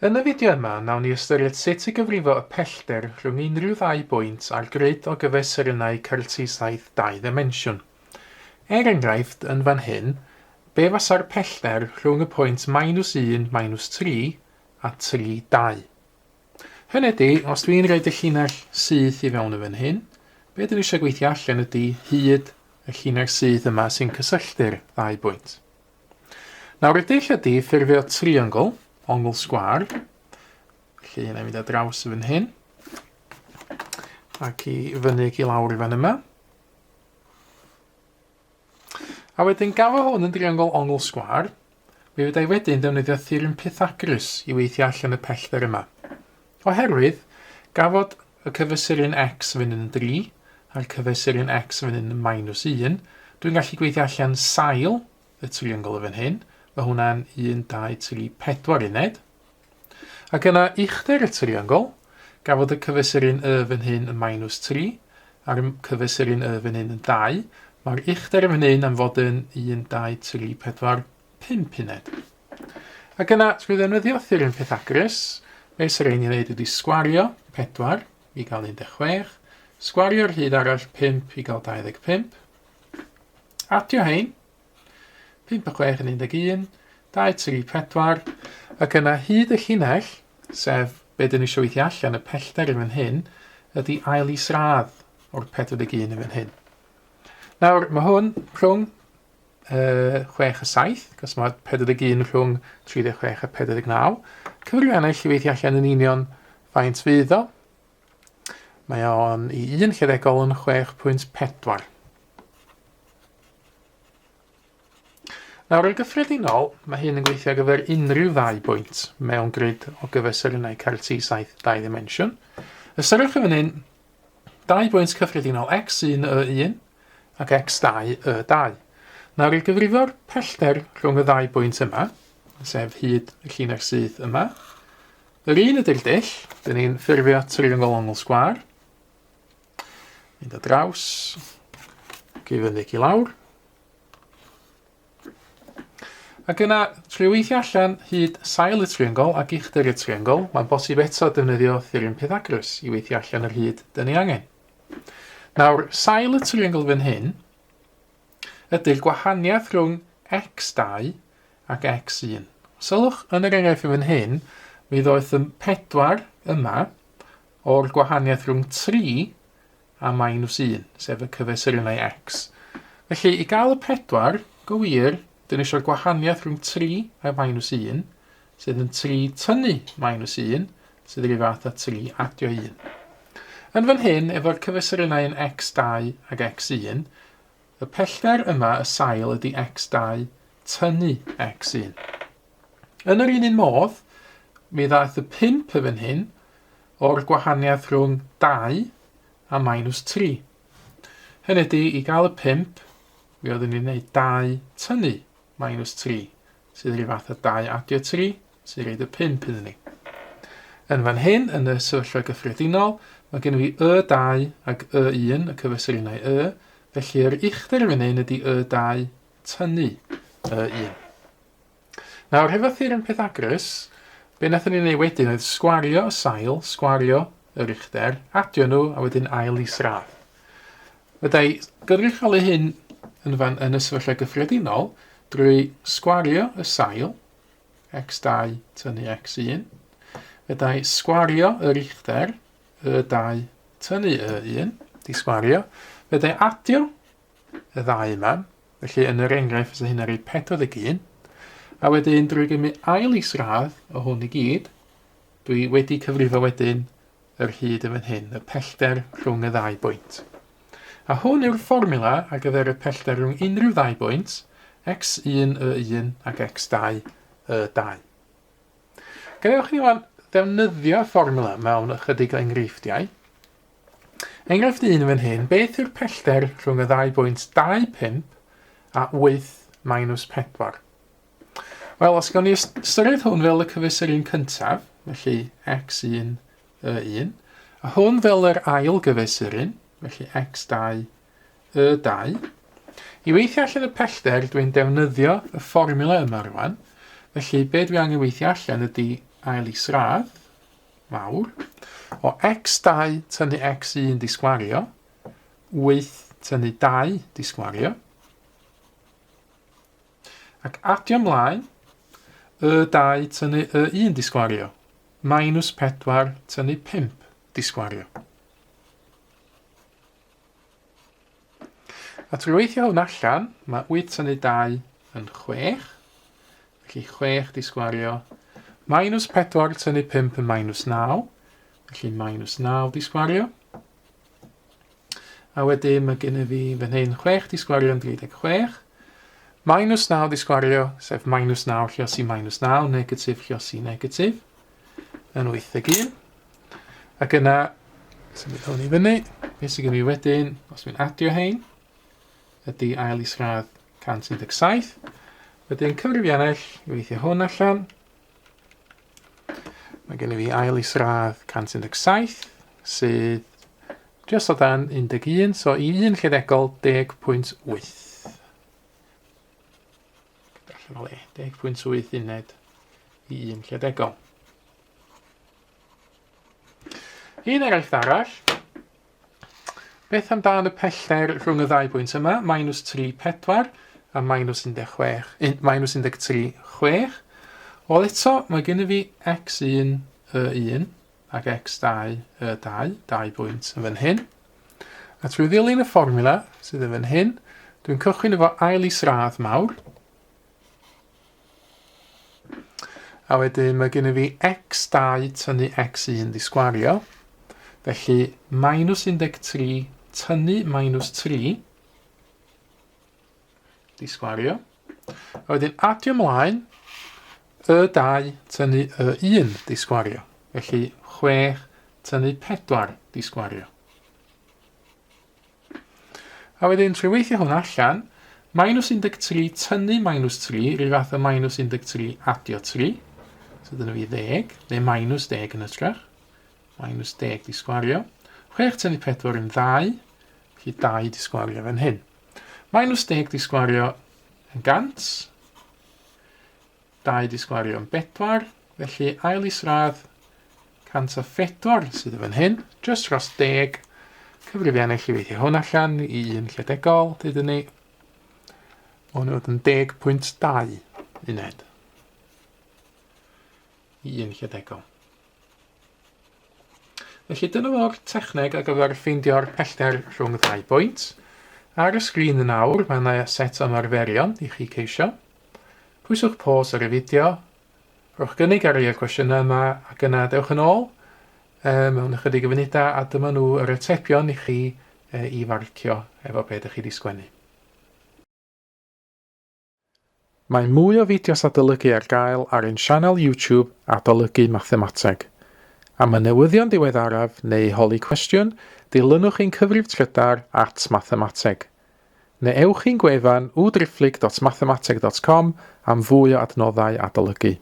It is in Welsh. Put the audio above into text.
Yn y fideo yma, nawn ni ystyried sut i gyfrifo y pellter rhwng unrhyw ddau bwynt a'r grid o gyfesurynau cartesiaeth dau ddimensiwn. Enghraifft, yn fan hyn, be fasa'r pellter rhwng y pwynt -1, -3 a 3, 2. Hynny ydy, os dwi'n rhaid y llinell syth i fewn y fan hyn, be dyn ni eisiau gweithio allan ydy hyd y llinell syth yma sy'n cysylltu'r ddau bwynt. Nawr y dull ydy ffurfio triongl, ongl sgwar, felly yna mynd ar draws y fan hyn, ac i fyny ac i lawr i fan yma. A wedyn gafo hwn yn triongl ongl sgwar, mi fyddai wedyn defnyddio theorem Pythagoras i weithio allan y pellter yma. Oherwydd, gafod y cyfesurin x fynd yn 3 a'r cyfesurin x fynd yn -1, dwi'n gallu gweithio allan sail y triongl y fan hyn, mae hwnna'n 1, 2, 3, 4 uned. Ac yna uchder y triongl, gafod y cyfesurin y fan hyn yn -3 a'r cyfesurin y fan hyn yn 2. Mae'r uchder y fan hyn am fod yn 1, 2, 3, 4, 5 uned. Ac yna, dwi'n ddefnyddio theorem Pythagoras, be sy'n rhaid i wneud ydy sgwario 4 i gael 16, sgwario'r hyd arall 5 i gael 25, adio hein, 5 a 6 yn 11, 2, 3, 4, ac yna hyd y llinell, sef be dyn ni eisiau weithio allan y pellter yn fan hyn, ydy ail isradd o'r 41 yn fan hyn. Nawr, mae hwn rhwng 6 a 7, cos mae 41 rhwng 36 a 49. Cyfrif ennill i weithio allan yn union faint fydd o. Mae o'n i Ychwanegol yn 6.4. Nawr, yn gyffredinol, mae hyn yn gweithio ar gyfer unrhyw ddau bwynt mewn grid o gyfesurynau cartesiaeth dau ddimensiwn. Ystyriwch yn fan hyn, dau bwynt cyffredinol x1, y1 ac x2, y2. Nawr, i gyfrifo'r pellter rhwng y ddau bwynt yma, sef hyd y llinell syth yma. Yr un ydy'r dull, dyn ni'n ffurfio triongl ongl sgwar. Mynd o draws, ac i fyny ac i lawr. Ac yna, trwy weithio allan hyd sail y triongl ac uchder y triongl, mae'n bosib eto defnyddio theorem Pythagoras i weithio allan yr hyd dyn ni angen. Nawr, sail y triongl fan hyn ydy'r gwahaniaeth rhwng x2 ac x1. Sylwch yn yr enghraifft fan hyn, mi ddoeth y 4 yma o'r gwahaniaeth rhwng 3 a -1, sef y cyfesurynau x. Felly, i gael y 4, gywir, dyn ni eisiau'r gwahaniaeth rhwng 3 a -1, sydd yn 3 tynnu -1, sydd yn ei fath a 3 adio 1. Yn fan hyn, efo'r cyfesurynau yn x2 ac x1, y pellter yma, y sail, ydy x2 tynnu x1. Yn yr un modd, mi ddaeth y 5 y fan hyn o'r gwahaniaeth rhwng 2 a -3. Hynny ydy, i gael y 5, mi oeddwn ni'n gwneud 2 tynnu -3, sydd yn ei fath a 2 adio 3, sydd yn gwneud y 5 iddyn ni. Yn fan hyn, yn y sefyllfa gyffredinol, mae gen i y2 ac y1, y cyfesurynau y, felly yr uchder fan hyn ydy y2 tynnu y1. Nawr, hefo theorem Pythagoras, be wnaethon ni'n ei wedyn oedd sgwario y sail, sgwario yr uchder, adio nhw a wedyn ail isradd. Fyddai gynrychiolu hyn yn y sefyllfa gyffredinol drwy sgwario y sail, x2 tynnu x1, fyddai sgwario yr uchder, y2 tynnu y1, di sgwario, fyddai adio y ddau yma, felly yn yr enghraifft fysa hyn ar ei 41, a wedyn drwy gymryd ail isradd o hwn i gyd, dwi wedi cyfrifo wedyn yr hyd yn fan hyn, y pellter rhwng y ddau bwynt. A hwn yw'r fformula ar gyfer y pellter rhwng unrhyw ddau bwynt, x1, y1 ac x2, y2. Gadewch ni wan ddefnyddio fformula mewn ychydig o enghreifftiau. Enghraifft 1 yn fan hyn, beth yw'r pellter rhwng y ddau bwynt 2, 5 a 8 - 4? Wel, os gawn ni ystyried hwn fel y cyfesuryn cyntaf, felly x1, y1, a hwn fel yr ail gyfesuryn, felly x2, y2. I weithio allan y pellter, dwi'n defnyddio y fformula yma rwan. Felly, be dwi angen weithio allan ydy ail isradd mawr o x2 tynnu x1 disgwario, 8 tynnu 2 disgwario, ac adio ymlaen y2 tynnu y1 disgwario, minus 4 tynnu 5 disgwario. A trwy weithio hwn allan, mae 8 tynnu 2 yn 6, felly 6 disgwario, minus 4 tynnu 5 yn minus 9, felly minus 9 disgwario. A wedyn mae gen i fi fan hyn 6 disgwario yn 36, minus 9 disgwario, sef minus 9 lluosi minus 9, negatif lluosi negatif, yn 81. Ac yna, symud hwn i fyny, beth sydd gen i wedyn, os mi'n adio hein, ydy ail isradd 117. Wedyn cyfrifiannell, i weithio hwn allan. Mae gen i fi ail isradd 117, sydd just o dan 11, so i 1 lledegol 10.8. Allan o le, 10.8 uned i 1 lledegol. Un eraill arall, beth amdano y pellter rhwng y ddau bwynt yma, minus 3, 4 a minus 13, 6. Wel eto, mae gen i fi x1, y1 ac x2, y2, 2 bwynt yn fan hyn. A trwy ddilyn y fformula sydd yn fan hyn, dwi'n cychwyn efo ail isradd mawr. A wedyn mae gen i fi x2 tynnu x1 disgwario. Felly, minus 13 tynnu minus 3 disgwario. A wedyn adio ymlaen, y2 tynnu y1 disgwario. Felly 6 tynnu 4 disgwario. A wedyn trwy weithio hwn allan, minus 13 tynnu minus 3, rhyw fath o minus 13 adio 3. So dyna fi 10, neu minus 10 yn ytrach. Minus 10 disgwario. 6 tynnu 4 yn 2, felly 2 disgwario fan hyn. Minus 10 disgwario yn 100, 2 disgwario yn 4, felly ail isradd 104 sydd yn fan hyn, just dros 10, cyfrifiannau i weithio hwn allan i 1 lledegol, dydyn ni. O'n nhw'n 10.2 uned i 1 lledegol. Felly dyna fo'r techneg ar gyfer ffeindio'r pellter rhwng y ddau bwynt. Ar y sgrin yn awr, mae yna set o ymarferion i chi ceisio. Pwyswch pause ar y fideo. Rhowch gynnig ar i'r cwestiynau yma ac yna dewch yn ôl mewn ychydig o funudau a dyma nhw yr atebion i chi i farcio efo beth ydych chi wedi sgwennu. Mae mwy o fideos adolygu ar gael ar ein sianel YouTube Adolygu Mathemateg. Am y newyddion diweddaraf neu holi cwestiwn, dilynwch ein cyfrif trydar @Mathemateg. Neu ewch i'n gwefan www.mathemateg.com am fwy o adnoddau adolygu.